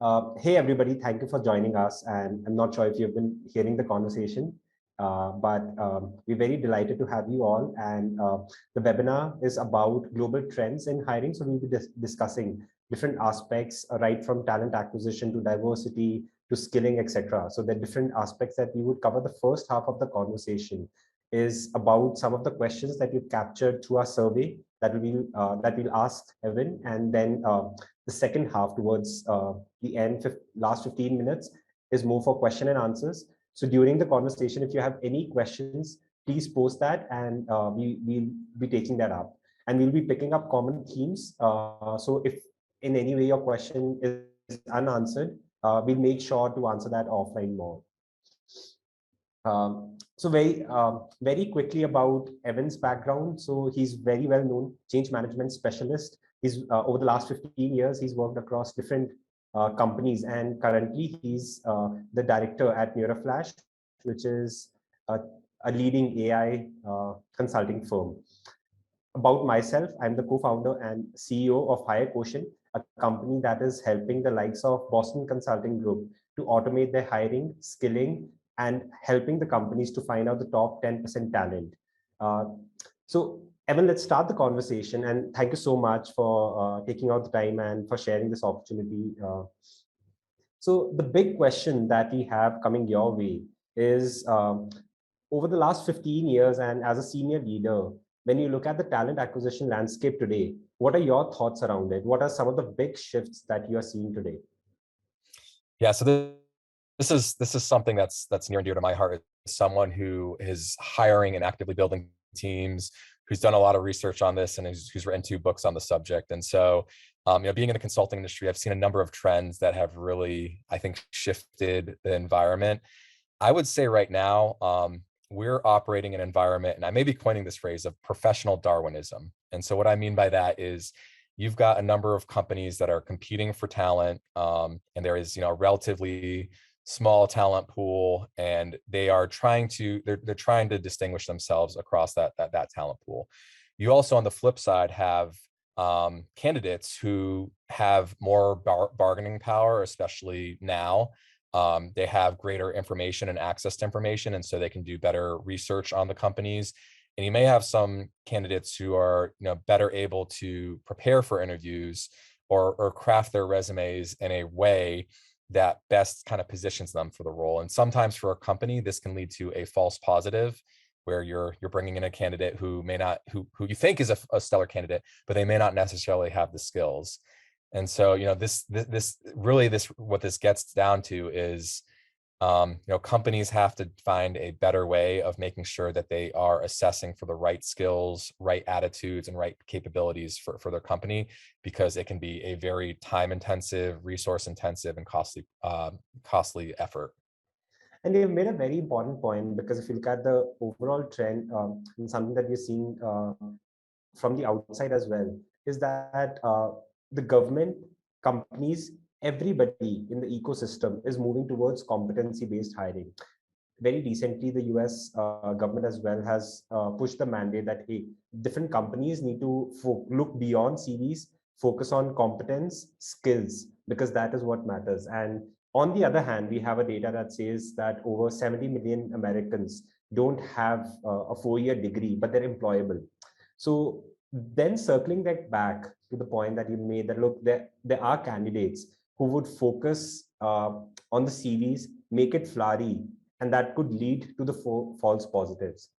Hey, everybody, thank you for joining us. And I'm not sure if you've been hearing the conversation, but we're very delighted to have you all. And the webinar is about global trends in hiring. So we'll be discussing different aspects, right from talent acquisition to diversity to skilling, etc. So the different aspects that we would cover. The first half of the conversation is about some of the questions that you've captured through our survey that we'll ask Evan, and then the second half towards the end, last 15 minutes, is more for question and answers. So during the conversation, if you have any questions, please post that, and we'll be taking that up. And we'll be picking up common themes. So if in any way your question is unanswered, we'll make sure to answer that offline more. Very quickly about Evan's background. So he's very well known change management specialist. He's over the last 15 years, he's worked across different companies, and currently he's the director at Neuraflash, which is a leading AI consulting firm. About myself, I'm the co-founder and CEO of Higher Quotient, a company that is helping the likes of Boston Consulting Group to automate their hiring, skilling, and helping the companies to find out the top 10% talent. Uh, so, Evan, let's start the conversation. And thank you so much for taking out the time and for sharing this opportunity. So, the big question that we have coming your way is over the last 15 years and as a senior leader, when you look at the talent acquisition landscape today, what are your thoughts around it? What are some of the big shifts that you are seeing today? Yeah, so this is something that's near and dear to my heart. As someone who is hiring and actively building teams, who's done a lot of research on this, and who's written 2 books on the subject. And so, being in the consulting industry, I've seen a number of trends that have really, I think, shifted the environment. I would say right now, we're operating in an environment, and I may be coining this phrase, of professional Darwinism. And so what I mean by that is you've got a number of companies that are competing for talent, and there is, a relatively small talent pool, and they're trying to distinguish themselves across that talent pool. You also, on the flip side, have candidates who have more bargaining power, especially now. They have greater information and access to information, and so they can do better research on the companies. And you may have some candidates who are, better able to prepare for interviews or craft their resumes in a way that best kind of positions them for the role. And sometimes for a company, this can lead to a false positive, where you're bringing in a candidate who may not, who you think is a stellar candidate, but they may not necessarily have the skills. And so, this what this gets down to is, companies have to find a better way of making sure that they are assessing for the right skills, right attitudes, and right capabilities for their company, because it can be a very time-intensive, resource-intensive, and costly effort. And you've made a very important point, because if you look at the overall trend, and something that we're seeing from the outside as well, is that the government, companies, everybody in the ecosystem is moving towards competency-based hiring. Very recently, the US government as well has pushed the mandate that, hey, different companies need to look beyond CVs, focus on competence, skills, because that is what matters. And on the other hand, we have a data that says that over 70 million Americans don't have a 4-year degree, but they're employable. So then circling that back to the point that you made, that look, there are candidates who would focus on the CVs, make it flowery, and that could lead to the false positives.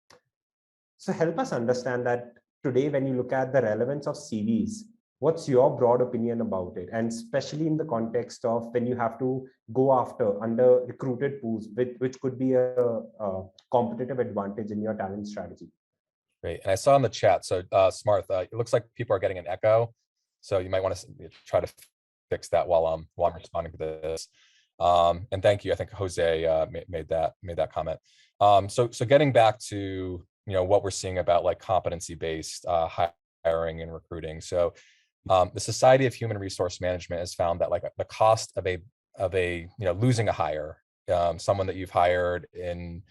So help us understand that today, when you look at the relevance of CVs, what's your broad opinion about it? And especially in the context of when you have to go after under recruited pools, which could be a competitive advantage in your talent strategy. Great. And I saw in the chat, so Smarth, it looks like people are getting an echo, so you might want to try to fix that while I'm responding to this. And thank you. I think Jose made that comment. So getting back to what we're seeing about like competency-based hiring and recruiting. So the Society of Human Resource Management has found that like the cost of a losing a hire, someone that you've hired and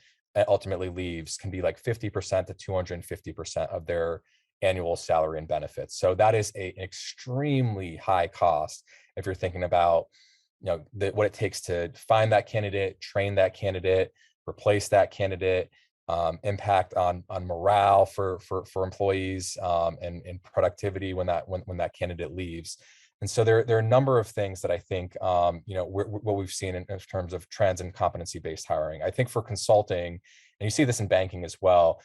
ultimately leaves, can be like 50% to 250% of their annual salary and benefits. So that is an extremely high cost if you're thinking about what it takes to find that candidate, train that candidate, replace that candidate, impact on morale for employees, and productivity when that candidate leaves. And so there are a number of things that I think what we've seen in terms of trends in competency-based hiring. I think for consulting, and you see this in banking as well,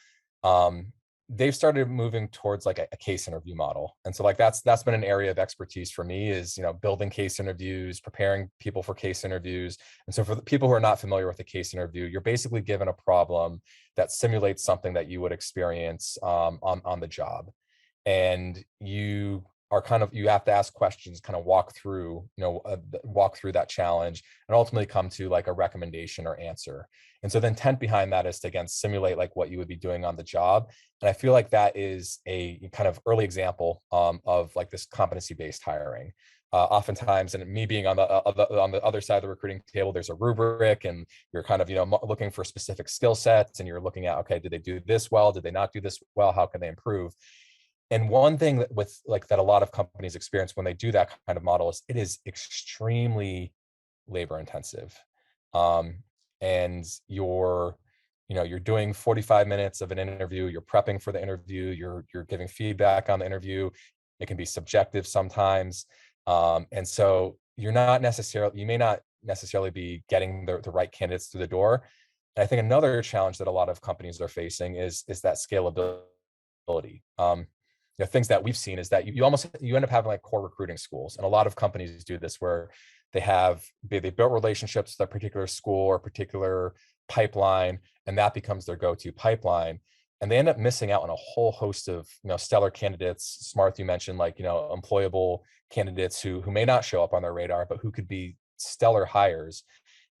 they've started moving towards like a case interview model. And so like that's been an area of expertise for me, is building case interviews, preparing people for case interviews. And so for the people who are not familiar with a case interview, you're basically given a problem that simulates something that you would experience on the job. And you have to ask questions, kind of walk through that challenge, and ultimately come to like a recommendation or answer. And so the intent behind that is to, again, simulate like what you would be doing on the job. And I feel like that is a kind of early example of like this competency-based hiring. Oftentimes, and me being on the other side of the recruiting table, there's a rubric, and you're kind of looking for specific skill sets, and you're looking at, okay, did they do this well? Did they not do this well? How can they improve? And one thing that a lot of companies experience when they do that kind of model is it is extremely labor intensive. And you're doing 45 minutes of an interview, you're prepping for the interview, you're giving feedback on the interview. It can be subjective sometimes. And so you may not necessarily be getting the right candidates through the door. And I think another challenge that a lot of companies are facing is that scalability. Things that we've seen is that you end up having like core recruiting schools, and a lot of companies do this, where they built relationships with a particular school or particular pipeline, and that becomes their go-to pipeline, and they end up missing out on a whole host of stellar candidates. Smarth, you mentioned, like employable candidates who may not show up on their radar, but who could be stellar hires,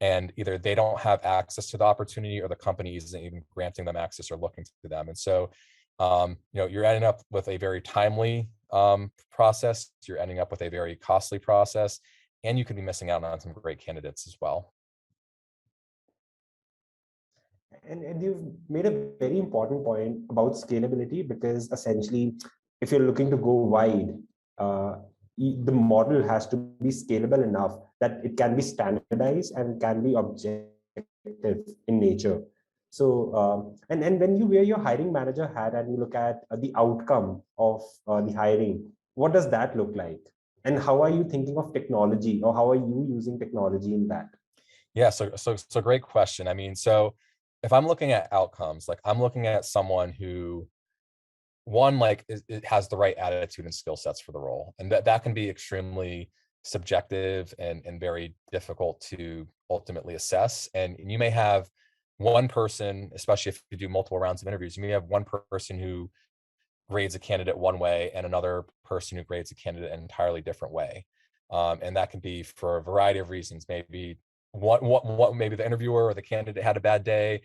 and either they don't have access to the opportunity, or the company isn't even granting them access or looking to them. And so you're ending up with a very timely process. You're ending up with a very costly process, and you could be missing out on some great candidates as well. And you've made a very important point about scalability, because essentially, if you're looking to go wide, the model has to be scalable enough that it can be standardized and can be objective in nature. So, and when you wear your hiring manager hat and you look at the outcome of the hiring, what does that look like? And how are you thinking of technology, or how are you using technology in that? Yeah, so great question. I mean, so if I'm looking at outcomes, like I'm looking at someone who, one, like it has the right attitude and skill sets for the role, and that can be extremely subjective and very difficult to ultimately assess. And you may have one person, especially if you do multiple rounds of interviews, you may have one person who grades a candidate one way and another person who grades a candidate an entirely different way. And that can be for a variety of reasons. Maybe maybe the interviewer or the candidate had a bad day.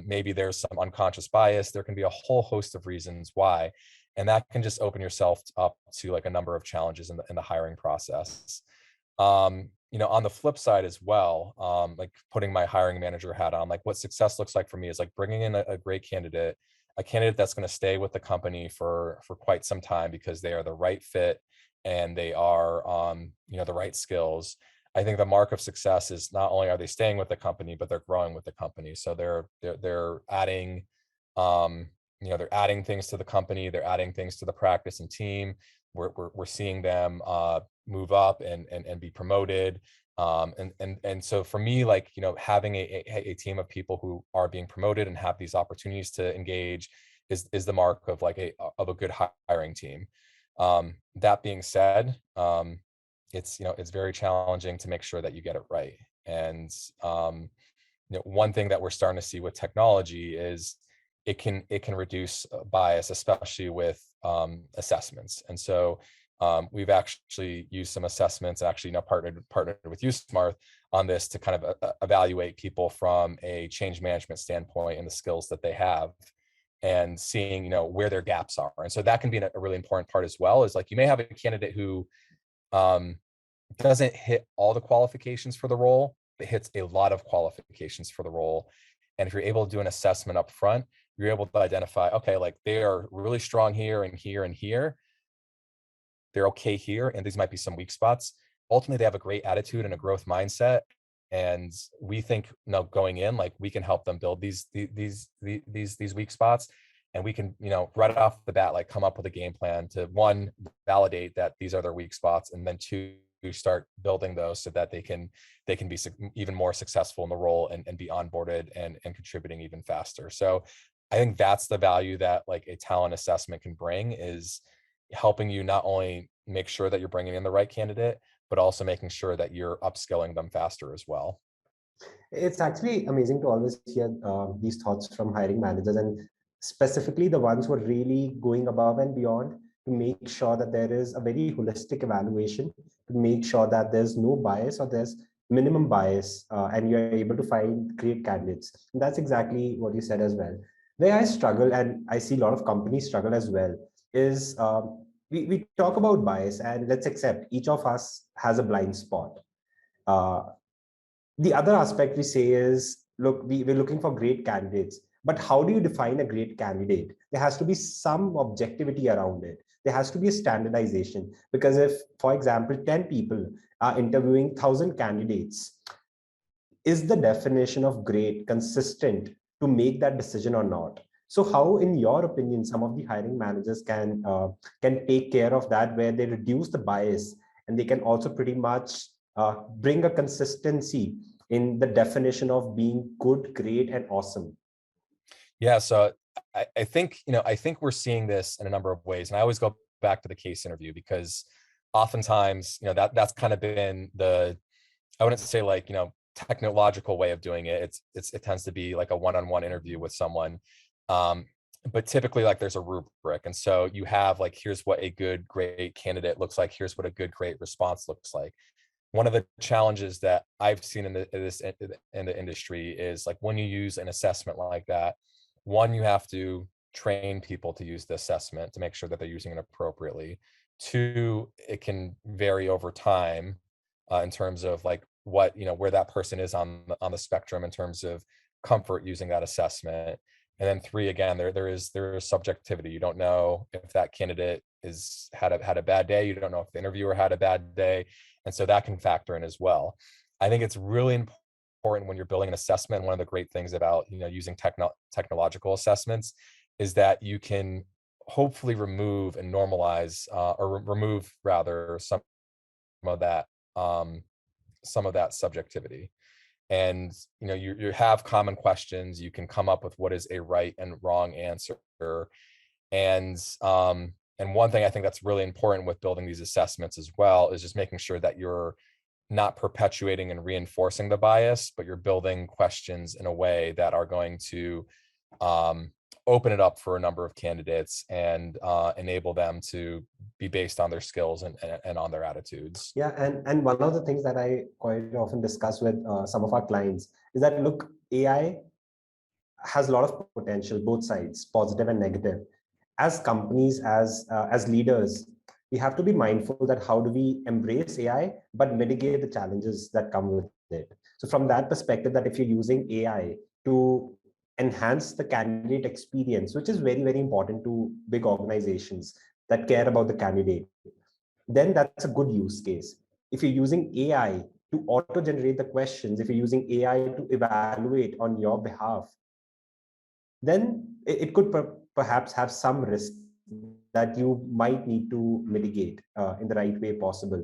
Maybe there's some unconscious bias. There can be a whole host of reasons why, and that can just open yourself up to like a number of challenges in the hiring process. On the flip side as well, like putting my hiring manager hat on, like what success looks like for me is like bringing in a great candidate, a candidate that's going to stay with the company for quite some time because they are the right fit and they are the right skills. I think the mark of success is not only are they staying with the company, but they're growing with the company. So they're adding they're adding things to the company, they're adding things to the practice and team. We're seeing them move up and be promoted. And so for me, like, having a team of people who are being promoted and have these opportunities to engage is the mark of like a good hiring team. That being said, it's very challenging to make sure that you get it right. And one thing that we're starting to see with technology is it can reduce bias, especially with assessments. And so we've actually used some assessments, actually partnered with you, Smarth, on this to kind of evaluate people from a change management standpoint and the skills that they have, and seeing where their gaps are. And so that can be a really important part as well. Is like you may have a candidate who doesn't hit all the qualifications for the role, but hits a lot of qualifications for the role. And if you're able to do an assessment up front, you're able to identify, okay, like they are really strong here and here and here. They're okay here, and these might be some weak spots. ultimately they have a great attitude and a growth mindset. And we think, going in, like, we can help them build these weak spots, and we can, right off the bat, like, come up with a game plan to, one, validate that these are their weak spots, and then two, start building those so that they can be even more successful in the role, and be onboarded and contributing even faster. So I think that's the value that, like, a talent assessment can bring, is helping you not only make sure that you're bringing in the right candidate, but also making sure that you're upskilling them faster as well. It's actually amazing to always hear these thoughts from hiring managers, and specifically the ones who are really going above and beyond to make sure that there is a very holistic evaluation, to make sure that there's no bias or there's minimum bias, and you're able to find great candidates. And that's exactly what you said as well. Where I struggle, and I see a lot of companies struggle as well, is we talk about bias, and let's accept each of us has a blind spot. Uh, the other aspect we say is, look, we're looking for great candidates, but how do you define a great candidate? There has to be some objectivity around it. There has to be a standardization, because if, for example, 10 people are interviewing 1,000 candidates, is the definition of great consistent to make that decision or not? So how, in your opinion, some of the hiring managers can take care of that, where they reduce the bias, and they can also pretty much bring a consistency in the definition of being good, great, and awesome? Yeah, so I think, I think we're seeing this in a number of ways, and I always go back to the case interview, because oftentimes, that's kind of been the, I wouldn't say, like, technological way of doing it. It tends to be like a one-on-one interview with someone. Um, but typically, like, there's a rubric. And so you have, like, here's what a good, great candidate looks like. Here's what a good, great response looks like. One of the challenges that I've seen in the industry is, like, when you use an assessment like that, one, you have to train people to use the assessment to make sure that they're using it appropriately. Two, it can vary over time, in terms of, like, what, where that person is on the spectrum in terms of comfort using that assessment. And then three, again, there is subjectivity. You don't know if that candidate is had a bad day. You don't know if the interviewer had a bad day, and so that can factor in as well. I think it's really important when you're building an assessment. One of the great things about, using technological assessments is that you can hopefully remove and normalize, or remove rather, of that um, some of that subjectivity. And you have common questions. You can come up with what is a right and wrong answer. And one thing I think that's really important with building these assessments as well is just making sure that you're not perpetuating and reinforcing the bias, but you're building questions in a way that are going to um, open it up for a number of candidates, and enable them to be based on their skills and on their attitudes. Yeah, and one of the things that I quite often discuss with some of our clients is that, look, AI has a lot of potential, both sides, positive and negative. As companies, as leaders, we have to be mindful that how do we embrace AI but mitigate the challenges that come with it. So from that perspective, that if you're using AI to enhance the candidate experience, which is very, very important to big organizations that care about the candidate, then that's a good use case. If you're using AI to auto generate the questions, if you're using AI to evaluate on your behalf, then it could perhaps have some risk that you might need to mitigate in the right way possible.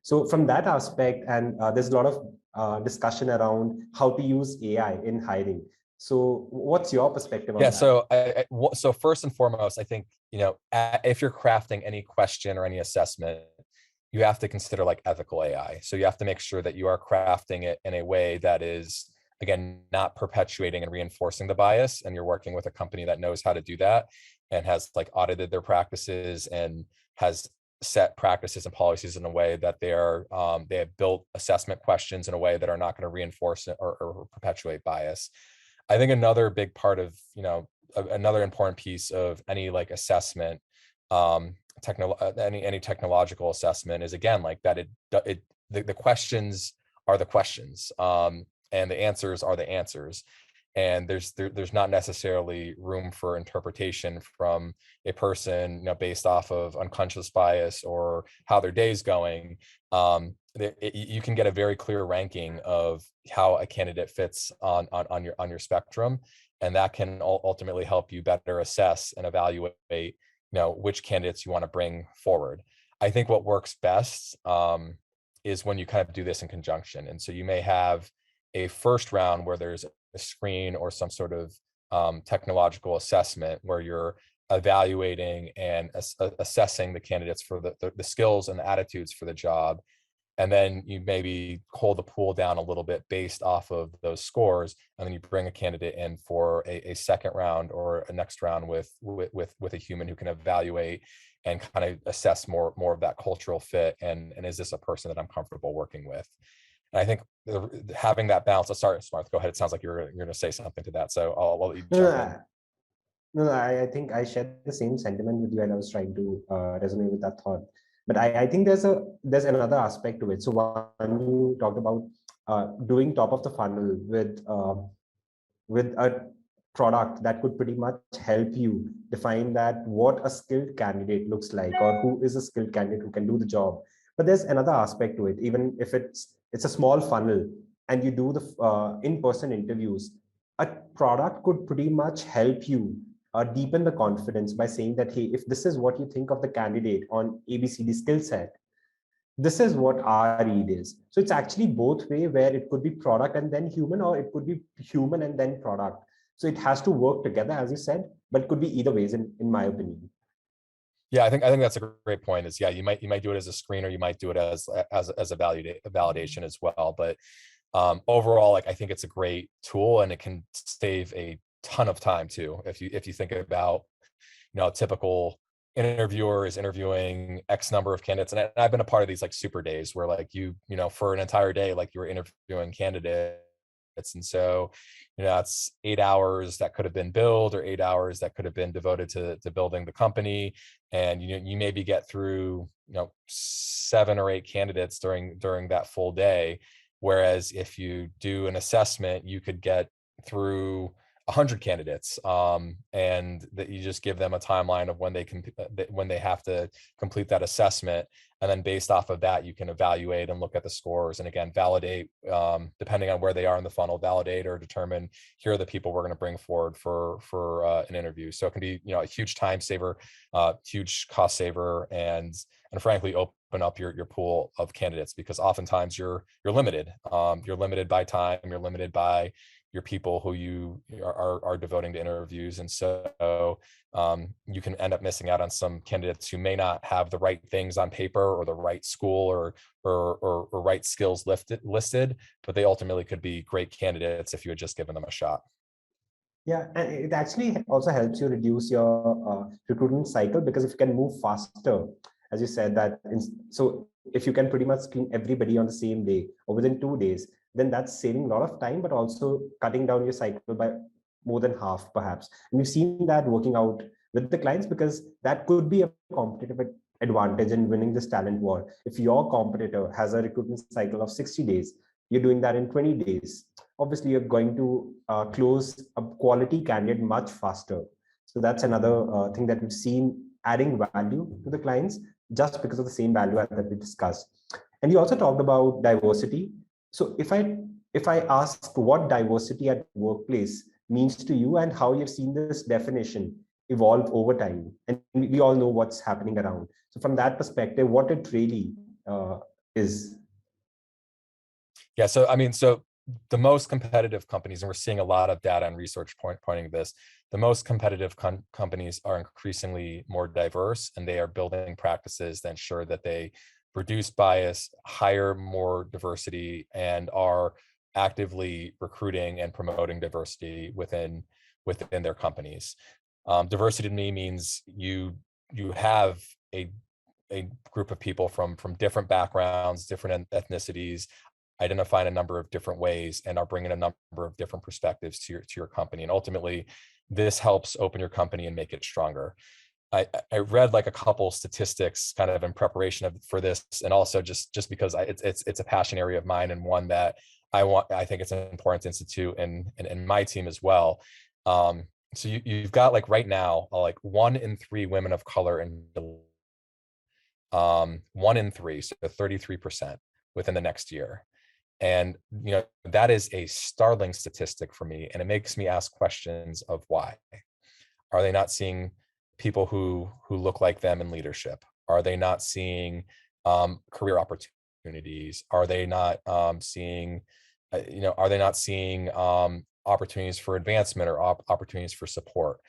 So from that aspect, and there's a lot of discussion around how to use AI in hiring. So what's your perspective on Yeah, that? so first and foremost, I think, if you're crafting any question or any assessment, you have to consider, like, ethical AI. So you have to make sure that you are crafting it in a way that is, again, not perpetuating and reinforcing the bias, and you're working with a company that knows how to do that, and has, like, audited their practices, and has set practices and policies in a way that they have built assessment questions in a way that are not going to reinforce it, or perpetuate bias. I think another big part of, another important piece of any, like, assessment, any technological assessment, is, again, like, that the questions are the questions, and the answers are the answers. And there's not necessarily room for interpretation from a person, based off of unconscious bias or how their day's going. you can get a very clear ranking of how a candidate fits on your spectrum, and that can ultimately help you better assess and evaluate, which candidates you want to bring forward. I think what works best is when you kind of do this in conjunction. And so you may have a first round where there's a screen or some sort of technological assessment where you're evaluating and assessing the candidates for the skills and the attitudes for the job. And then you maybe hold the pool down a little bit based off of those scores, and then you bring a candidate in for a second round or a next round with a human who can evaluate and kind of assess more of that cultural fit, and is this a person that I'm comfortable working with. And I think having that balance. Sorry, Smarth, go ahead. It sounds like you're going to say something to that, so I'll let you No, jump in. no, I think I share the same sentiment with you, and I was trying to resonate with that thought. But I think there's another aspect to it. So one, you talked about doing top of the funnel with a product that could pretty much help you define that what a skilled candidate looks like, or who is a skilled candidate who can do the job. But there's another aspect to it. Even if it's a small funnel and you do the in-person interviews, a product could pretty much help you deepen the confidence by saying that, hey, if this is what you think of the candidate on ABCD skill set, this is what our read is. So it's actually both way, where it could be product and then human, or it could be human and then product. So it has to work together, as you said, but it could be either ways, in my opinion. Yeah, I think that's a great point. Is, yeah, you might do it as a screen, or you might do it as a validation as well. But overall, like, I think it's a great tool, and it can save a ton of time too. If you think about, a typical interviewer is interviewing X number of candidates, and I've been a part of these like super days where, like, for an entire day, like, you were interviewing candidates. And so, that's 8 hours that could have been billed, or 8 hours that could have been devoted to building the company. And you maybe get through 7 or 8 candidates during that full day. Whereas if you do an assessment, you could get through 100 candidates, and that you just give them a timeline of when they have to complete that assessment, and then based off of that, you can evaluate and look at the scores, and again validate, depending on where they are in the funnel, validate or determine, here are the people we're going to bring forward for an interview. So it can be a huge time saver, huge cost saver, and frankly open up your pool of candidates, because oftentimes you're limited. You're limited by time, you're limited by your people who you are devoting to interviews. And so you can end up missing out on some candidates who may not have the right things on paper, or the right school, or right skills listed, but they ultimately could be great candidates if you had just given them a shot. Yeah, and it actually also helps you reduce your recruitment cycle, because if you can move faster, as you said, so if you can pretty much screen everybody on the same day or within 2 days, then that's saving a lot of time, but also cutting down your cycle by more than half, perhaps. And we've seen that working out with the clients, because that could be a competitive advantage in winning this talent war. If your competitor has a recruitment cycle of 60 days, you're doing that in 20 days. Obviously, you're going to close a quality candidate much faster. So that's another thing that we've seen adding value to the clients, just because of the same value add that we discussed. And you also talked about diversity. So if I ask what diversity at workplace means to you, and how you've seen this definition evolve over time, and we all know what's happening around. So from that perspective, what it really is. Yeah, so I mean, so the most competitive companies, and we're seeing a lot of data and research pointing to this, the most competitive companies are increasingly more diverse, and they are building practices that ensure that they reduce bias, hire more diversity, and are actively recruiting and promoting diversity within their companies. Diversity to me means you have a group of people from different backgrounds, different ethnicities, identify in a number of different ways, and are bringing a number of different perspectives to your company. And ultimately, this helps open your company and make it stronger. I read like a couple statistics kind of in preparation for this, and also just because it's a passion area of mine, and one that I think it's important to institute in my team as well. So you've got, like, right now, like 1 in 3 women of color in 1 in 3, so 33%. within the next year. And that is a startling statistic for me, and it makes me ask questions of why. Are they not seeing people who look like them in leadership? Are they not seeing career opportunities? Are they not seeing opportunities for advancement or opportunities for support?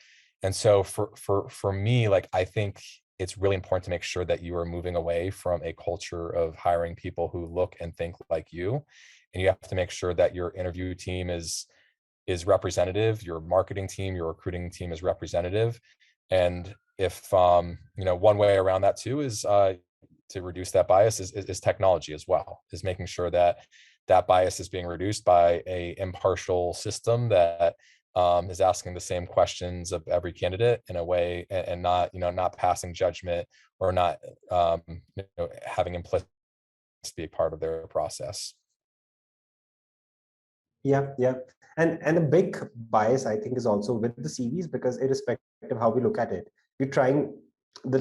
And so for me, like, I think it's really important to make sure that you are moving away from a culture of hiring people who look and think like you. And you have to make sure that your interview team is representative, your marketing team, your recruiting team is representative. And if one way around that too is to reduce that bias is technology as well, is making sure that that bias is being reduced by a impartial system that is asking the same questions of every candidate in a way, and not passing judgment, or not having implicit be a part of their process. Yeah. And a big bias, I think, is also with the CVs, because irrespective of how we look at it, we're trying, the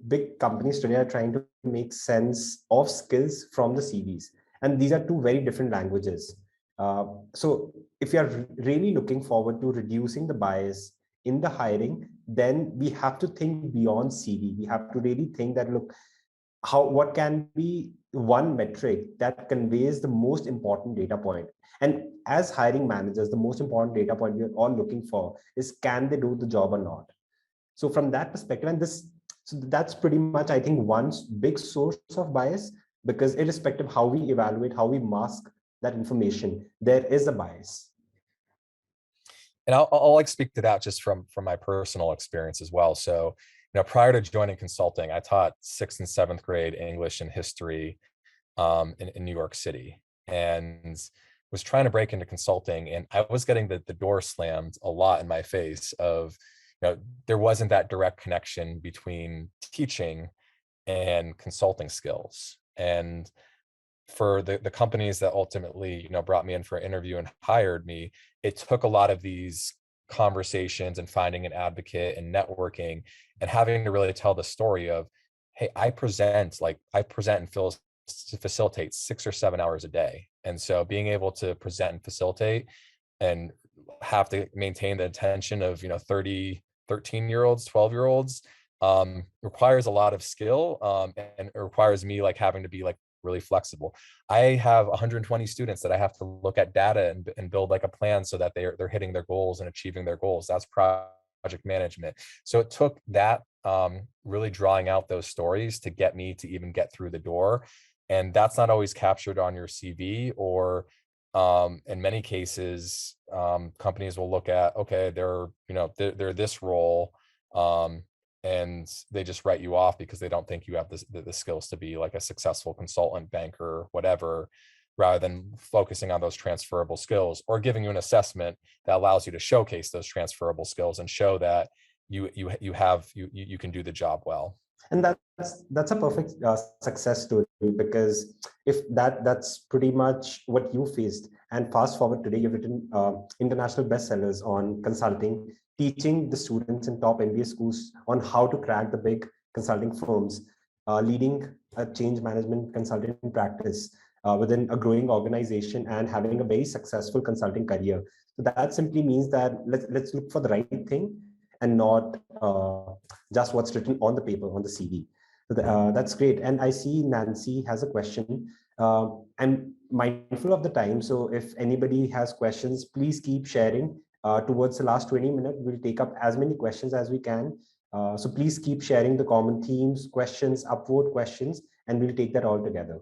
big companies today are trying to make sense of skills from the CVs. And these are two very different languages. So if you are really looking forward to reducing the bias in the hiring, then we have to think beyond CV. We have to really think that, look, what can be one metric that conveys the most important data point. And as hiring managers, the most important data point we're all looking for is, can they do the job or not? So from that perspective, so that's pretty much, I think, one big source of bias, because irrespective of how we evaluate, how we mask that information, there is a bias. And I'll like speak to that just from my personal experience as well. So, prior to joining consulting, I taught 6th and 7th grade English and history in New York City, and was trying to break into consulting, and I was getting the door slammed a lot in my face of, there wasn't that direct connection between teaching and consulting skills. And for the companies that ultimately, brought me in for an interview and hired me, it took a lot of these conversations and finding an advocate and networking and having to really tell the story of, hey, I present and facilitate 6 or 7 hours a day. And so being able to present and facilitate and have to maintain the attention of 13-year-olds, 12-year-olds requires a lot of skill, and it requires me having to be really flexible. I have 120 students that I have to look at data and build a plan so that they're hitting their goals and achieving their goals. That's project management. So it took that really drawing out those stories to get me to even get through the door. And that's not always captured on your CV, or in many cases, companies will look at, okay, they're this role, and they just write you off because they don't think you have the skills to be a successful consultant, banker, whatever, rather than focusing on those transferable skills, or giving you an assessment that allows you to showcase those transferable skills and show that you can do the job well. And that's a perfect success story, because if that's pretty much what you faced, and fast forward today, you've written international bestsellers on consulting, teaching the students in top MBA schools on how to crack the big consulting firms, leading a change management consulting practice within a growing organization, and having a very successful consulting career. So that simply means that let's look for the right thing, and not just what's written on the paper, on the CV. So that's great. And I see Nancy has a question. I'm mindful of the time, so if anybody has questions, please keep sharing. Towards the last 20 minutes, we'll take up as many questions as we can. So please keep sharing the common themes, questions, upvote questions, and we'll take that all together.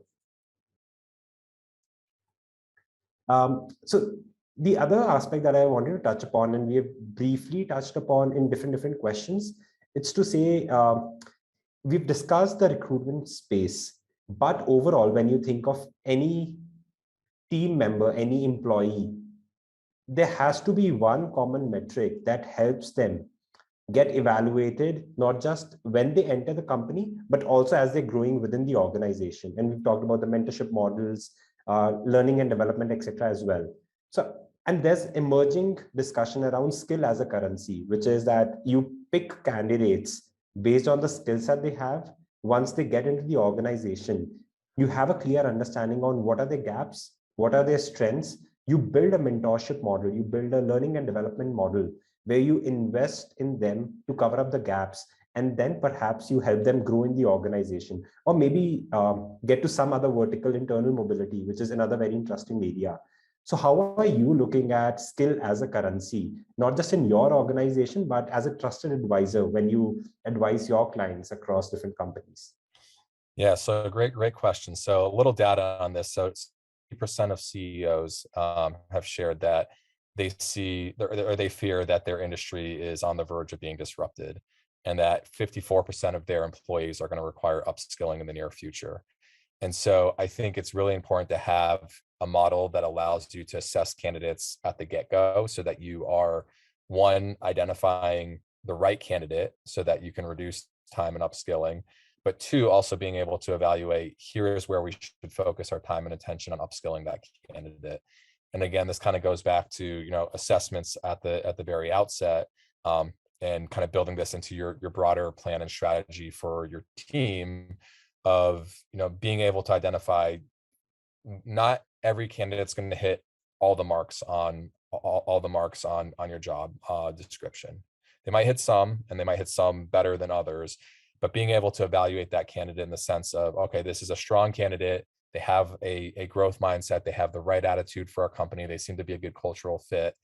So the other aspect that I wanted to touch upon, and we have briefly touched upon in different questions, it's to say, we've discussed the recruitment space, but overall, when you think of any team member, any employee, there has to be one common metric that helps them get evaluated, not just when they enter the company, but also as they're growing within the organization. And we've talked about the mentorship models, learning and development, etc. as well. So, and there's emerging discussion around skill as a currency, which is that you pick candidates based on the skill set they have. Once they get into the organization, you have a clear understanding on what are their gaps, what are their strengths. You build a mentorship model, you build a learning and development model where you invest in them to cover up the gaps, and then perhaps you help them grow in the organization, or maybe get to some other vertical internal mobility, which is another very interesting area. So how are you looking at skill as a currency, not just in your organization, but as a trusted advisor when you advise your clients across different companies? Yeah, so great question. So a little data on this. So 60% of CEOs have shared that they see or they fear that their industry is on the verge of being disrupted, and that 54% of their employees are going to require upskilling in the near future. And so I think it's really important to have a model that allows you to assess candidates at the get-go so that you are, one, identifying the right candidate so that you can reduce time and upskilling, but two, also being able to evaluate, here's where we should focus our time and attention on upskilling that candidate. And again, this kind of goes back to, assessments at the very outset, and kind of building this into your broader plan and strategy for your team of, being able to identify not every candidate's going to hit all the marks on your job description. They might hit some, and they might hit some better than others, but being able to evaluate that candidate in the sense of, okay, this is a strong candidate. They have a growth mindset. They have the right attitude for our company. They seem to be a good cultural fit,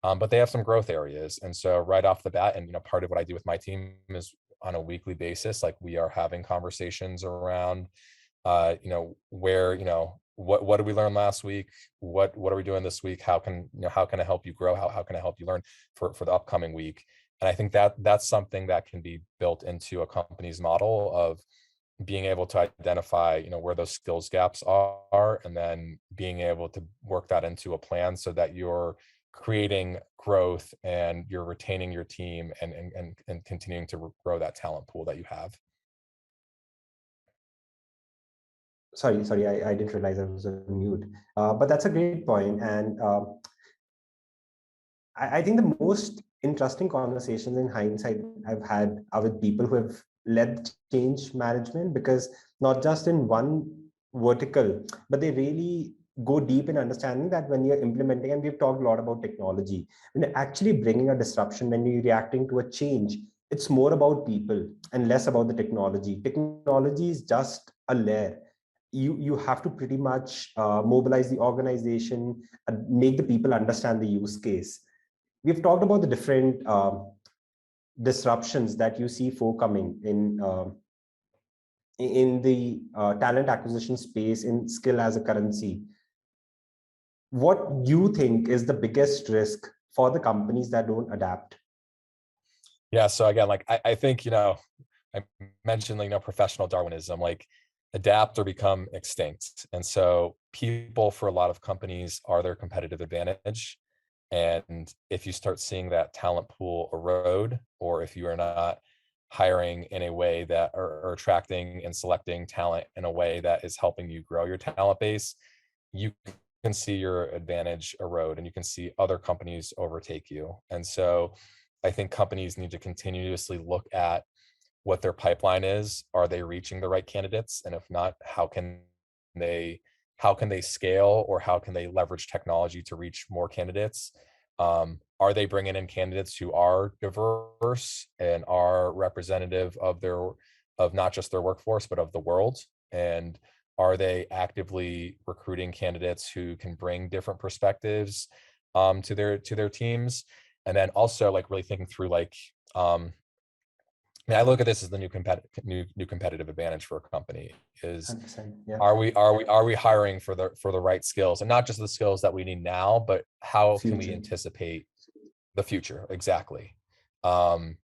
but they have some growth areas. And so right off the bat, and part of what I do with my team is on a weekly basis, like we are having conversations around, where, what did we learn last week? What are we doing this week? How can I help you grow? How can I help you learn for the upcoming week? And I think that that's something that can be built into a company's model of being able to identify, where those skills gaps are, and then being able to work that into a plan so that you're creating growth and you're retaining your team and continuing to grow that talent pool that you have. Sorry, I didn't realize I was on mute. But that's a great point. And I think the most interesting conversations in hindsight I've had are with people who have led change management, because not just in one vertical, but they really go deep in understanding that when you're implementing, and we've talked a lot about technology, when you're actually bringing a disruption, when you're reacting to a change, it's more about people and less about the technology. Technology is just a layer. You have to pretty much mobilize the organization and make the people understand the use case. We've talked about the different disruptions that you see forthcoming in the talent acquisition space, in skill as a currency. What you think is the biggest risk for the companies that don't adapt? Yeah. So again, like I think, I mentioned, professional Darwinism, like adapt or become extinct. And so people for a lot of companies are their competitive advantage. And if you start seeing that talent pool erode, or if you are not hiring in a way that or attracting and selecting talent in a way that is helping you grow your talent base, you can see your advantage erode and you can see other companies overtake you. And so I think companies need to continuously look at what their pipeline is. Are they reaching the right candidates? And if not, they how can they scale, or how can they leverage technology to reach more candidates? Are they bringing in candidates who are diverse and are representative of not just their workforce, but of the world? And are they actively recruiting candidates who can bring different perspectives to their teams? And then also, like, really thinking through, like, I look at this as the new competitive advantage for a company is, 100%. Yeah. are we hiring for the right skills, and not just the skills that we need now, but how can we Future. anticipate the future? Exactly.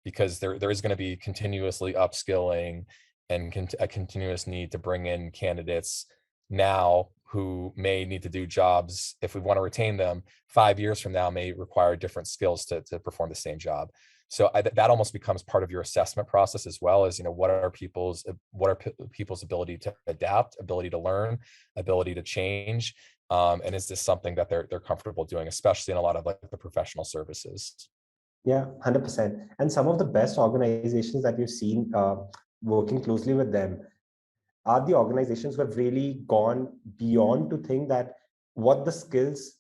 Because there is going to be continuously upskilling and a continuous need to bring in candidates now who may need to do jobs, if we want to retain them 5 years from now, may require different skills to perform the same job. So that almost becomes part of your assessment process as well, as, what are people's ability to adapt, ability to learn, ability to change, and is this something that they're comfortable doing, especially in a lot of, like, the professional services. Yeah, 100%. And some of the best organizations that we've seen working closely with them, are the organizations who have really gone beyond to think that what the skills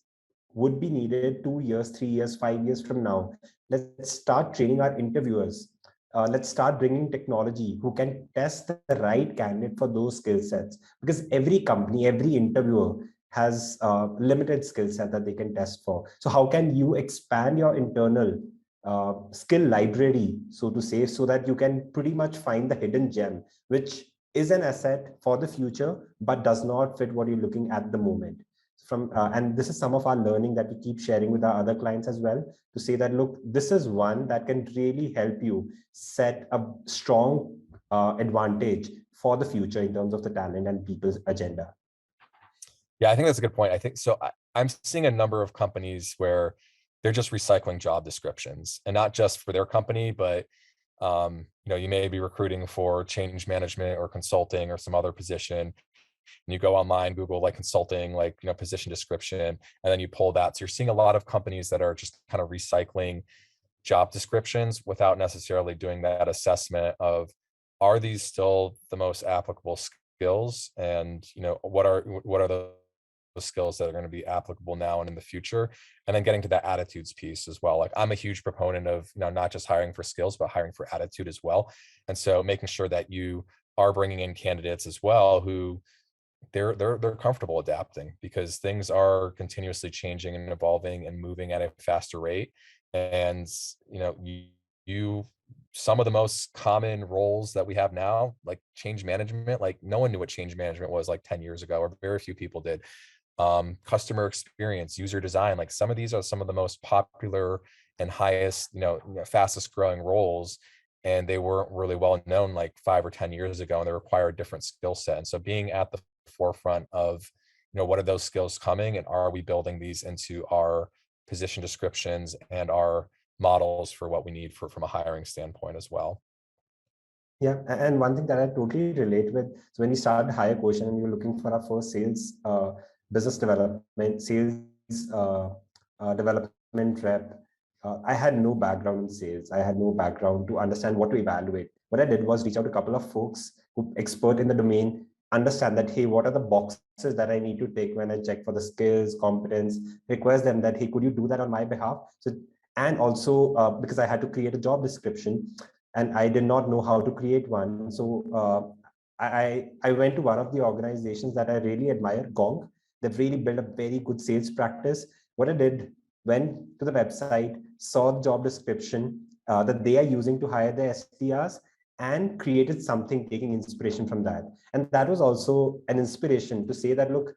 would be needed 2 years, 3 years, 5 years from now. Let's start training our interviewers. Let's start bringing technology who can test the right candidate for those skill sets, because every company, every interviewer has limited skill set that they can test for. So how can you expand your internal skill library, so to say, so that you can pretty much find the hidden gem, which is an asset for the future, but does not fit what you're looking at the moment. And this is some of our learning that we keep sharing with our other clients as well, to say that, look, this is one that can really help you set a strong advantage for the future in terms of the talent and people's agenda. Yeah, I think that's a good point. I think so. I'm seeing a number of companies where they're just recycling job descriptions, and not just for their company, but you may be recruiting for change management or consulting or some other position, and you go online, Google like consulting, like position description, and then you pull that. So you're seeing a lot of companies that are just kind of recycling job descriptions without necessarily doing that assessment of, are these still the most applicable skills, and what are the skills that are going to be applicable now and in the future, and then getting to that attitudes piece as well. Like, I'm a huge proponent of not just hiring for skills, but hiring for attitude as well. And so making sure that you are bringing in candidates as well who they're comfortable adapting, because things are continuously changing and evolving and moving at a faster rate. And you some of the most common roles that we have now, like change management, like no one knew what change management was like 10 years ago, or very few people did. Customer experience, user design, like some of these are some of the most popular and highest, fastest growing roles, and they weren't really well known like 5 or 10 years ago, and they require a different skill set. And so being at the forefront of, what are those skills coming, and are we building these into our position descriptions and our models for what we need from a hiring standpoint as well. Yeah, and one thing that I totally relate with, so when you start the hire quotient and you're looking for our first sales, business development, sales development rep, I had no background in sales. I had no background to understand what to evaluate. What I did was reach out to a couple of folks who expert in the domain, understand that, hey, what are the boxes that I need to take when I check for the skills, competence, request them that, hey, could you do that on my behalf? So, and also because I had to create a job description, and I did not know how to create one. So I went to one of the organizations that I really admire, Gong. They've really built a very good sales practice. What I did, went to the website, saw the job description that they are using to hire their SDRs, and created something taking inspiration from that. And that was also an inspiration to say that, look,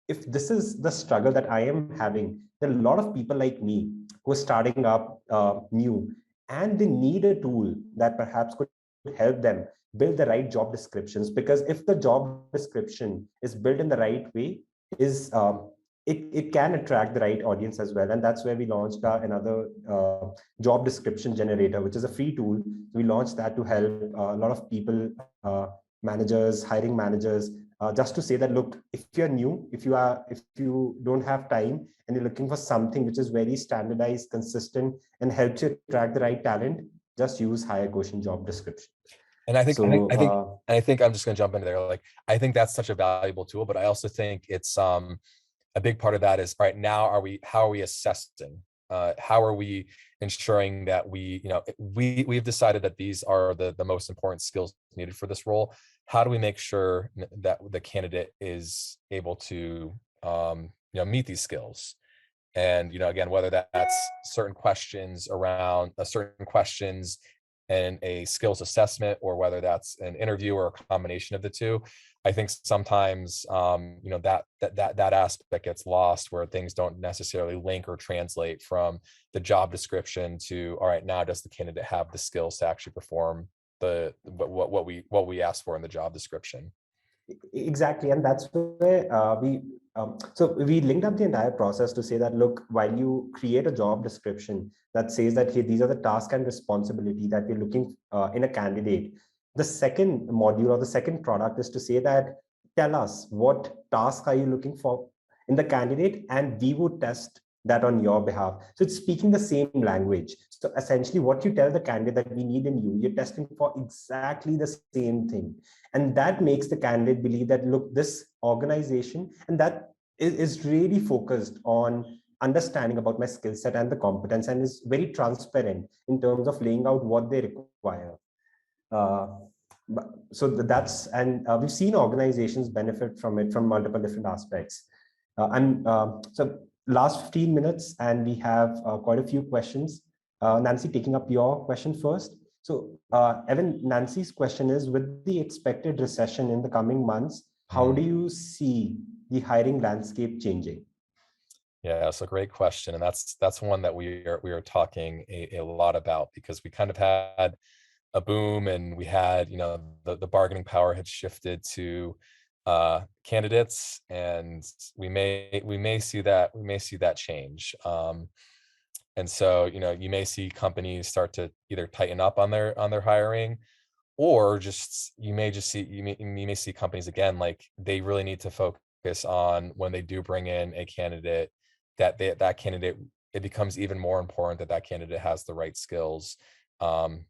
if this is the struggle that I am having, there are a lot of people like me who are starting up new, and they need a tool that perhaps could help them build the right job descriptions. Because if the job description is built in the right way, is it can attract the right audience as well. And that's where we launched another job description generator, which is a free tool. We launched that to help a lot of people, managers, hiring managers, just to say that, look, if you're new, if you don't have time, and you're looking for something which is very standardized, consistent, and helps you attract the right talent, just use higher quotient job description. And I think I'm just going to jump into there. Like, I think that's such a valuable tool, but I also think it's a big part of that is, all right, now how are we assessing? How are we ensuring that we've decided that these are the most important skills needed for this role? How do we make sure that the candidate is able to meet these skills? And again, whether that's certain questions around certain questions and a skills assessment, or whether that's an interview or a combination of the two, I think sometimes that aspect gets lost, where things don't necessarily link or translate from the job description to, all right, now does the candidate have the skills to actually perform what we asked for in the job description? Exactly, and that's where we linked up the entire process to say that, look, while you create a job description that says that, hey, these are the tasks and responsibility that we're looking in a candidate, the second module or the second product is to say that, tell us what task are you looking for in the candidate, and we would test that on your behalf. So it's speaking the same language. So essentially what you tell the candidate that we need in you, you're testing for exactly the same thing. And that makes the candidate believe that, look, this organization, and that is really focused on understanding about my skill set and the competence, and is very transparent in terms of laying out what they require. Uh, so that's, and we've seen organizations benefit from it from multiple different aspects. So last 15 minutes, and we have quite a few questions. Nancy, taking up your question first. So Evan, Nancy's question is, with the expected recession in the coming months, how do you see the hiring landscape changing? Yeah, that's a great question, and that's one that we are talking a lot about, because we kind of had a boom, and we had, the bargaining power had shifted to candidates, and we may see that change. And so, you may see companies start to either tighten up on their hiring, or just you may see companies, again, like, they really need to focus on, when they do bring in a candidate, that candidate, it becomes even more important that candidate has the right skills,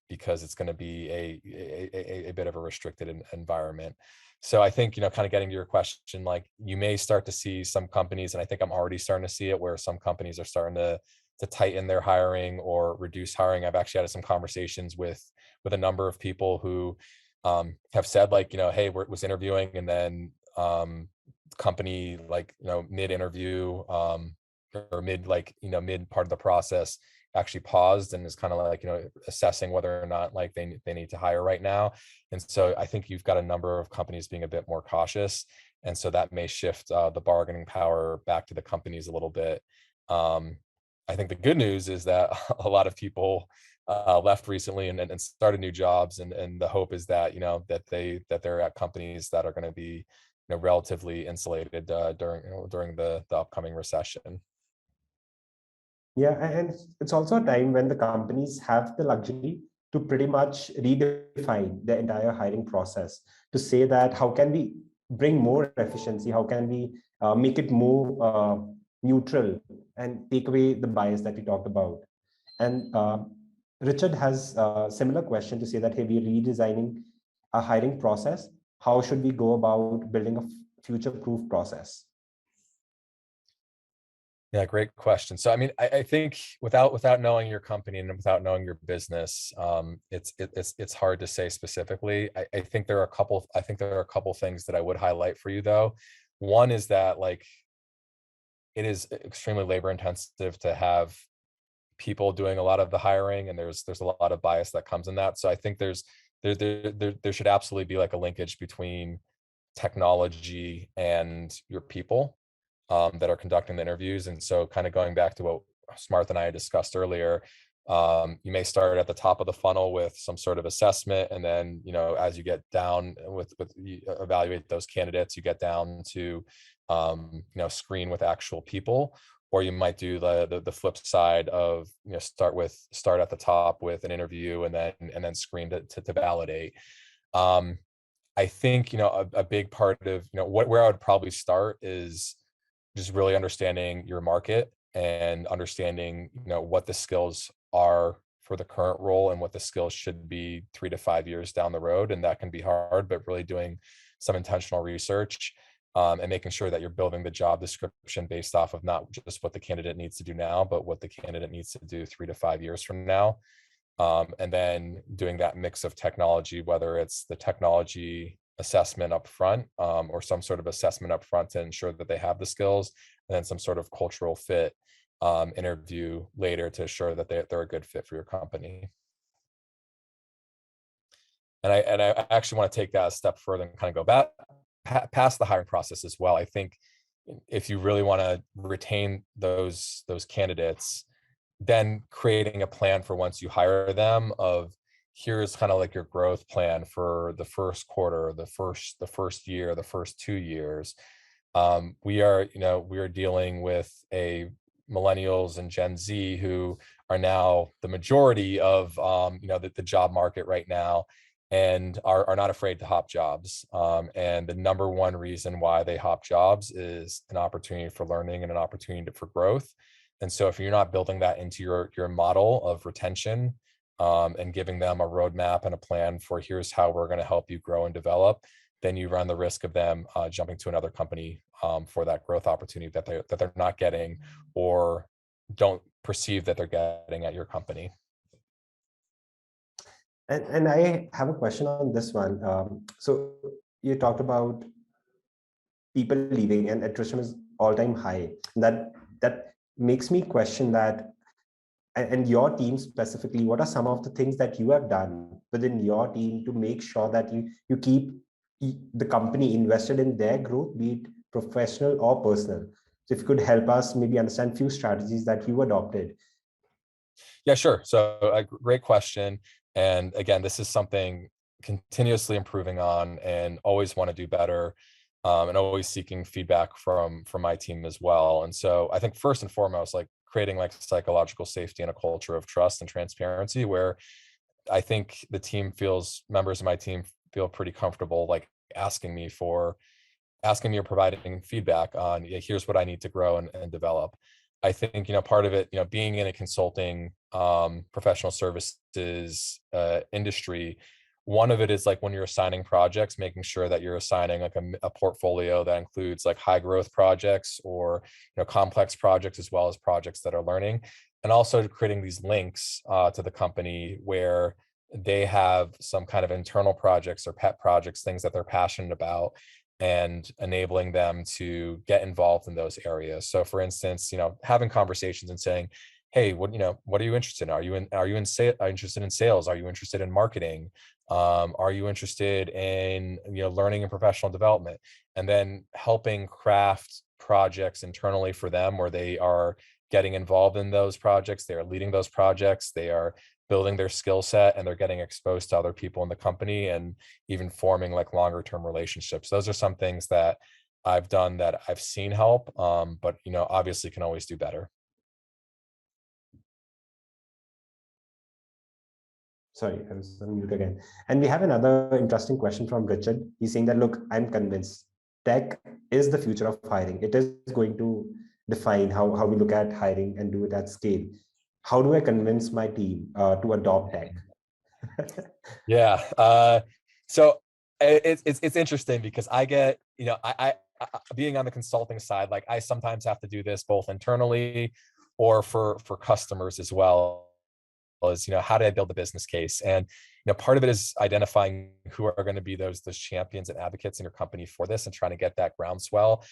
because it's going to be a bit of a restricted environment. So I think, kind of getting to your question, like, you may start to see some companies, and I think I'm already starting to see it, where some companies are starting to tighten their hiring or reduce hiring. I've actually had some conversations with a number of people who have said, like, hey, was interviewing, and then company, like, mid interview, or mid, like, mid part of the process, actually paused and is kind of like, assessing whether or not, like, they need to hire right now. And so I think you've got a number of companies being a bit more cautious, and so that may shift the bargaining power back to the companies a little bit. I think the good news is that a lot of people left recently and started new jobs, and the hope is that, that they're at companies that are going to be, relatively insulated during the upcoming recession. Yeah, and it's also a time when the companies have the luxury to pretty much redefine the entire hiring process, to say that how can we bring more efficiency, how can we make it more neutral, and take away the bias that we talked about. And Richard has a similar question to say that, hey, we're redesigning a hiring process. How should we go about building a future-proof process? Yeah, great question. So, I mean, I think without knowing your company and without knowing your business, it's hard to say specifically. I think there are a couple things that I would highlight for you, though. One is that, like, it is extremely labor intensive to have people doing a lot of the hiring, and there's a lot of bias that comes in that. So I think there should absolutely be, like, a linkage between technology and your people that are conducting the interviews. And so, kind of going back to what Smarth and I had discussed earlier, you may start at the top of the funnel with some sort of assessment, and then, as you get down with you evaluate those candidates, you get down to screen with actual people. Or you might do the flip side of, start at the top with an interview, and then screen to validate. I think, a big part of, where I would probably start is just really understanding your market, and understanding, what the skills are for the current role, and what the skills should be 3 to 5 years down the road. And that can be hard, but really doing some intentional research, and making sure that you're building the job description based off of not just what the candidate needs to do now, but what the candidate needs to do 3 to 5 years from now. And then doing that mix of technology, whether it's the technology assessment up front, or some sort of assessment up front to ensure that they have the skills, and then some sort of cultural fit interview later to ensure that they're a good fit for your company. And I actually want to take that a step further and kind of go back past the hiring process as well. I think if you really want to retain those candidates, then creating a plan for once you hire them, of, here's kind of like your growth plan for the first quarter, the first year, the first 2 years. We are dealing with a millennials and Gen Z who are now the majority of the job market right now, and are not afraid to hop jobs. And the number one reason why they hop jobs is an opportunity for learning and an opportunity for growth. And so if you're not building that into your model of retention, and giving them a roadmap and a plan for here's how we're going to help you grow and develop, then you run the risk of them jumping to another company for that growth opportunity that they're not getting or don't perceive that they're getting at your company. And I have a question on this one. So you talked about people leaving and attrition is all-time high. That makes me question that, and your team specifically, what are some of the things that you have done within your team to make sure that you keep the company invested in their growth, be it professional or personal? So if you could help us maybe understand few strategies that you adopted. Yeah, sure. So a great question. And again, this is something continuously improving on and always want to do better, and always seeking feedback from my team as well. And so I think first and foremost, like creating like psychological safety and a culture of trust and transparency where I think members of my team feel pretty comfortable like asking me or providing feedback on, yeah, here's what I need to grow and develop. I think, part of it, being in a consulting professional services industry, one of it is like when you're assigning projects, making sure that you're assigning like a portfolio that includes like high growth projects or complex projects as well as projects that are learning, and also creating these links to the company where they have some kind of internal projects or pet projects, things that they're passionate about, and enabling them to get involved in those areas. So for instance, having conversations and saying, hey, what are you interested in? Are you interested in sales? Are you interested in marketing? Are you interested in learning and professional development? And then helping craft projects internally for them where they are getting involved in those projects, they are leading those projects, they are building their skill set, and they're getting exposed to other people in the company and even forming like longer term relationships. Those are some things that I've done that I've seen help, but obviously can always do better. Sorry, I was on mute again. And we have another interesting question from Richard. He's saying that, look, I'm convinced tech is the future of hiring. It is going to define how we look at hiring and do it at scale. How do I convince my team to adopt tech? Yeah. So it's interesting because I get, I being on the consulting side, like I sometimes have to do this both internally or for customers as well as, how do I build the business case? And, part of it is identifying who are going to be those champions and advocates in your company for this and trying to get that groundswell,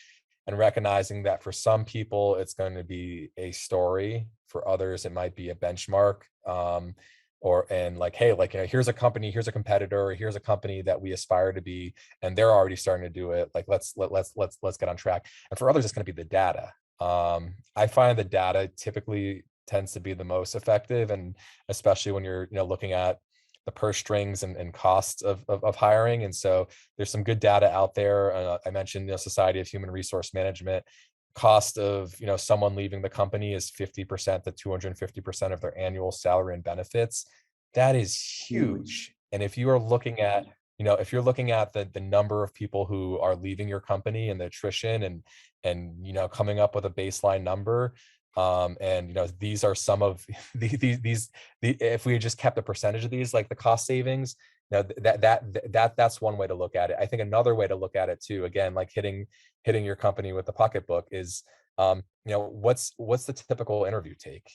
and recognizing that for some people it's going to be a story, for others it might be a benchmark, and like, hey, like, here's a company, here's a competitor, or here's a company that we aspire to be, and they're already starting to do it, like let's get on track. And for others it's going to be the data. I find the data typically tends to be the most effective, and especially when you're looking at the purse strings and costs of hiring. And so there's some good data out there. I mentioned Society of Human Resource Management. Cost of someone leaving the company is 50% to 250% of their annual salary and benefits. That is Huge. huge. And if you are looking at if you're looking at the number of people who are leaving your company and the attrition, and coming up with a baseline number, and these are some of these if we had just kept a percentage of these, like the cost savings, that's one way to look at it. I think another way to look at it too, again, like hitting your company with the pocketbook, is what's the typical interview take?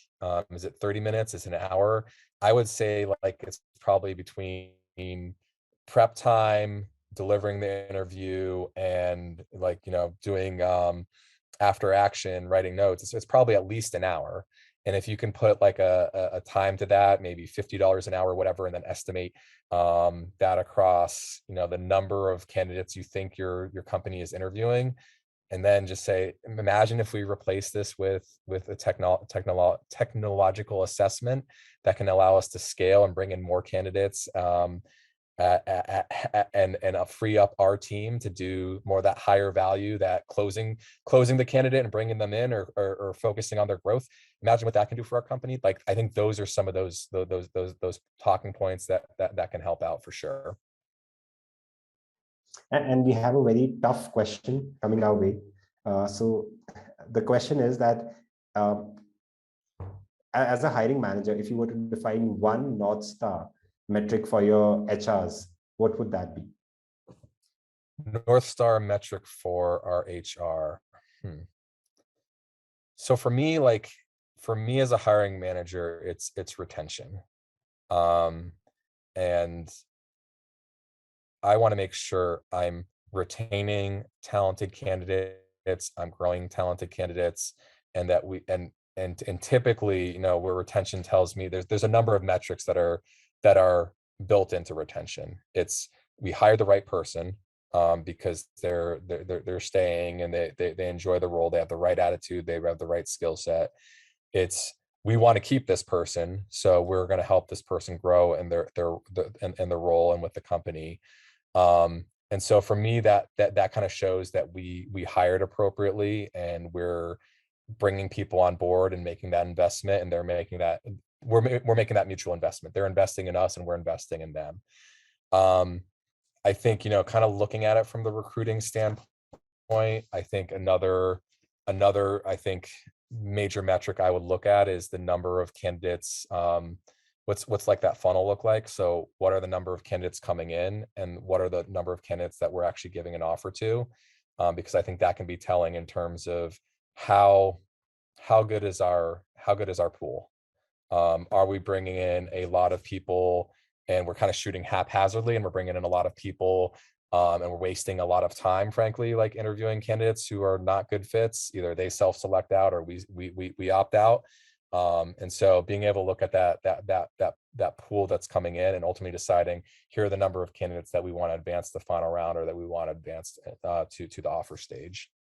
Is it 30 minutes? Is it an hour? I would say like it's probably between prep time, delivering the interview, and like doing after action, writing notes. It's probably at least an hour. And if you can put like a time to that, maybe $50 an hour, whatever, and then estimate that across the number of candidates you think your company is interviewing, and then just say, imagine if we replace this with a technological assessment that can allow us to scale and bring in more candidates, and free up our team to do more of that higher value, that closing the candidate and bringing them in, or focusing on their growth. Imagine what that can do for our company. Like, I think those are some of those talking points that can help out for sure. And we have a very tough question coming our way. So the question is that as a hiring manager, if you were to define one North Star metric for your HRs, what would that be? North Star metric for our HR. So for me, as a hiring manager, it's retention. And I want to make sure I'm retaining talented candidates, I'm growing talented candidates, and that we and typically, where retention tells me there's a number of metrics that are built into retention. It's we hire the right person, because they're staying and they enjoy the role, they have the right attitude, they have the right skill set. It's we want to keep this person, so we're going to help this person grow in their role and with the company. And so for me, that kind of shows that we hired appropriately, and we're bringing people on board and making that investment, and they're making that we're making that mutual investment. They're investing in us and we're investing in them. I think, kind of looking at it from the recruiting standpoint, I think another I think major metric I would look at is the number of candidates. What's like that funnel look like? So what are the number of candidates coming in, and what are the number of candidates that we're actually giving an offer to? Because I think that can be telling in terms of how good is our pool. Are we bringing in a lot of people and we're kind of shooting haphazardly, and we're bringing in a lot of people, and we're wasting a lot of time, frankly, like interviewing candidates who are not good fits? Either they self-select out or we opt out. And so being able to look at that pool that's coming in, and ultimately deciding, here are the number of candidates that we want to advance the final round, or that we want to advance to the offer stage.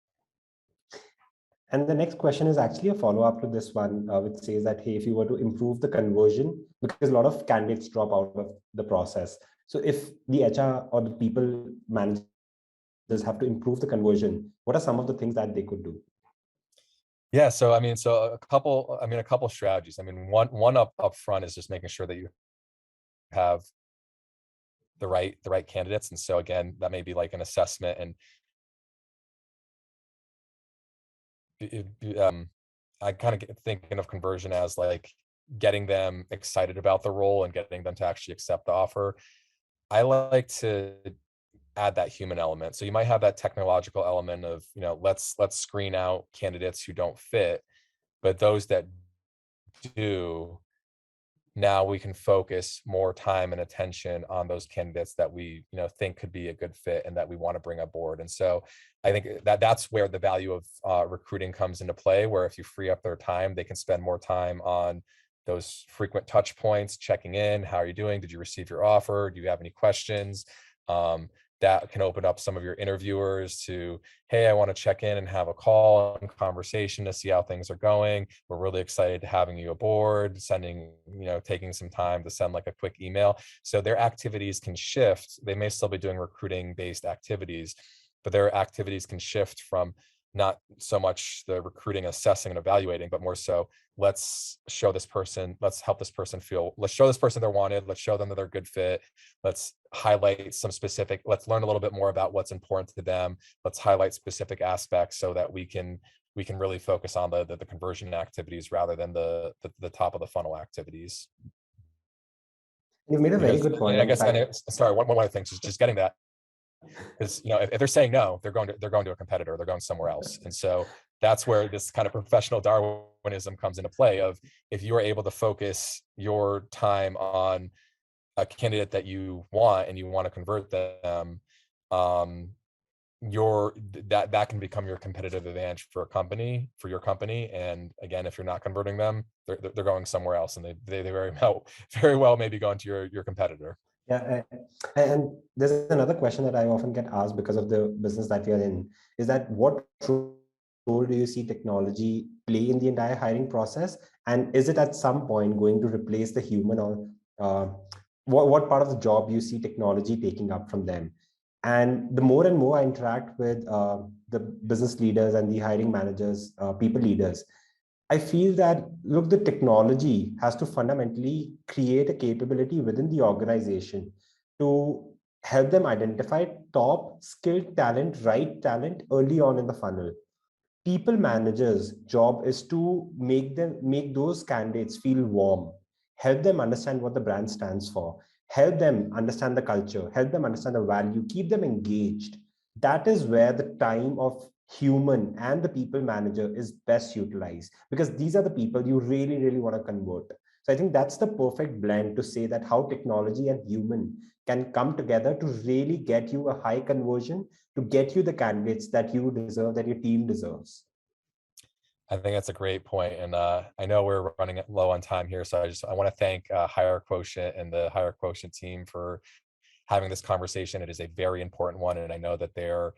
And the next question is actually a follow-up to this one, which says that, hey, if you were to improve the conversion, because a lot of candidates drop out of the process. So if the HR or the people managers have to improve the conversion, what are some of the things that they could do? Yeah, so a couple strategies. One up front is just making sure that you have the right candidates. And so again, that may be like an assessment, and I kind of thinking of conversion as like getting them excited about the role and getting them to actually accept the offer. I like to add that human element. So you might have that technological element of, let's screen out candidates who don't fit, but those that do, now we can focus more time and attention on those candidates that we think could be a good fit and that we want to bring aboard. And so I think that's where the value of recruiting comes into play, where if you free up their time, they can spend more time on those frequent touch points, checking in. How are you doing? Did you receive your offer? Do you have any questions? That can open up some of your interviewers to, hey, I want to check in and have a call and conversation to see how things are going. We're really excited to having you aboard, taking some time to send like a quick email. So their activities can shift. They may still be doing recruiting-based activities, but their activities can shift from not so much the recruiting, assessing, and evaluating, but more so, let's show this person, let's help this person feel, let's show this person they're wanted, let's show them that they're a good fit, let's highlight some specific, let's learn a little bit more about what's important to them, let's highlight specific aspects so that we can really focus on the conversion activities rather than the top of the funnel activities. You've made a very good point. I guess, sorry, one of the things is just getting that, because if they're saying no, they're going to a competitor, they're going somewhere else. And so that's where this kind of professional Darwinism comes into play, of if you are able to focus your time on a candidate that you want and you want to convert them, that can become your competitive advantage for your company. And again, if you're not converting them, they're going somewhere else, and they very well maybe going to your competitor. Yeah, and there's another question that I often get asked because of the business that we are in, is that what role do you see technology play in the entire hiring process? And is it at some point going to replace the human, or what part of the job you see technology taking up from them? And the more and more I interact with the business leaders and the hiring managers, people leaders, I feel that, look, the technology has to fundamentally create a capability within the organization to help them identify top skilled talent, right talent early on in the funnel. people managers' job is to make those candidates feel warm, help them understand what the brand stands for, help them understand the culture, help them understand the value, keep them engaged. That is where the time of human and the people manager is best utilized, because these are the people you really, really want to convert. So I think that's the perfect blend to say that how technology and human can come together to really get you a high conversion, to get you the candidates that you deserve, that your team deserves. I think that's a great point. And I know we're running low on time here. So I want to thank Hire Quotient and the Hire Quotient team for having this conversation. It is a very important one. And I know that they're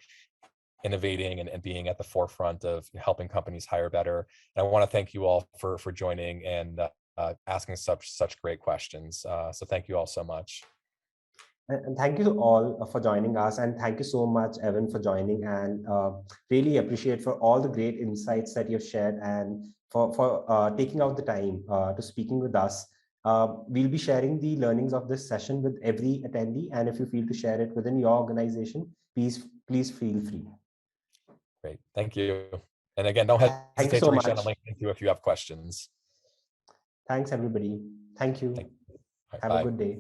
innovating and being at the forefront of helping companies hire better. And I want to thank you all for joining and asking such great questions. So thank you all so much. And thank you all for joining us. And thank you so much, Evan, for joining. And really appreciate for all the great insights that you've shared and for taking out the time to speaking with us. We'll be sharing the learnings of this session with every attendee. And if you feel to share it within your organization, please feel free. Great. Thank you. And again, don't Thank you so hesitate to much. reach out on LinkedIn too if you have questions. Thanks, everybody. Thank you. Right, Have bye. a good day.